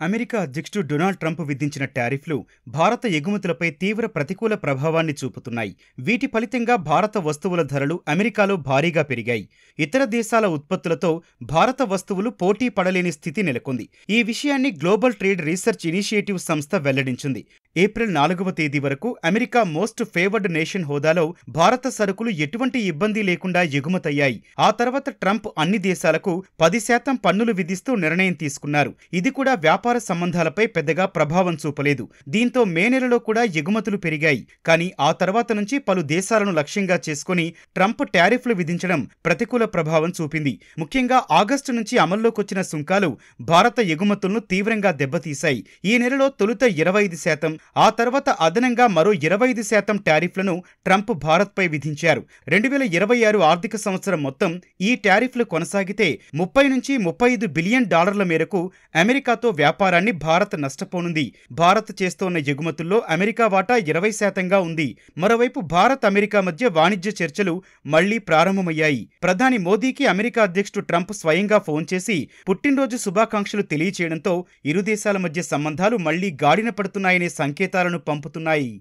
America అధ్యక్షుడు Donald Trump విధించిన టారిఫ్లు భారత ఎగుమతులపై తీవ్ర ప్రతికూల ప్రభావాన్ని చూపుతున్నాయి. వీటి ఫలితంగా భారత వస్తువుల ధరలు అమెరికాలో భారీగా పెరిగాయి. ఇతర దేశాల ఉత్పత్తులతో భారత వస్తువులు పోటీ పడలేని స్థితి నెలకొంది. ఈ విషయాన్ని గ్లోబల్ ట్రేడ్ రీసెర్చ్ ఇనిషియేటివ్ సంస్థ వెల్లడించింది. ఏప్రిల్ 4వ తేదీ వరకు అమెరికా మోస్ట్ ఫేవర్డ్ నేషన్ హోదాలో భారత సరుకులు ఎటువంటి ఇబ్బంది లేకుండా ఎగుమతయ్యాయి. ఆ తర్వాత ట్రంప్ అన్ని దేశాలకు 10% పన్నులు విధిస్తూ నిర్ణయం తీసుకున్నారు. ఇది కూడా వ్యాపార సంబంధాలపై పెద్దగా ప్రభావం చూపలేదు. దీంతో మే నెలలో కూడా ఎగుమతులు పెరిగాయి. కానీ ఆ తర్వాత నుంచి పలు దేశాలను లక్ష్యంగా చేసుకుని ట్రంప్ టారిఫ్లు విధించడం ప్రతికూల ప్రభావం చూపింది. ముఖ్యంగా ఆగస్టు నుంచి అమల్లోకొచ్చిన సుంకాలు భారత ఎగుమతులను తీవ్రంగా దెబ్బతీశాయి. ఈ నెలలో తొలుత 25%, ఆ తర్వాత అదనంగా మరో 25% టారిఫ్లను ట్రంప్ భారత్పై విధించారు. 2026 ఆర్థిక సంవత్సరం మొత్తం ఈ టారిఫ్లు కొనసాగితే 30 నుంచి 35 బిలియన్ డాలర్ల మేరకు అమెరికాతో వ్యాపారాన్ని భారత్ నష్టపోనుంది. భారత్ చేస్తోన్న ఎగుమతుల్లో అమెరికా వాటా 20%గా ఉంది. మరోవైపు భారత్ అమెరికా మధ్య వాణిజ్య చర్చలు మళ్లీ ప్రారంభమయ్యాయి. ప్రధాని మోదీకి అమెరికా అధ్యక్షుడు ట్రంప్ స్వయంగా ఫోన్ చేసి పుట్టినరోజు శుభాకాంక్షలు తెలియచేయడంతో ఇరు దేశాల మధ్య సంబంధాలు మళ్లీ గాడిన పడుతున్నాయనే సంకేతాలను పంపుతున్నాయి.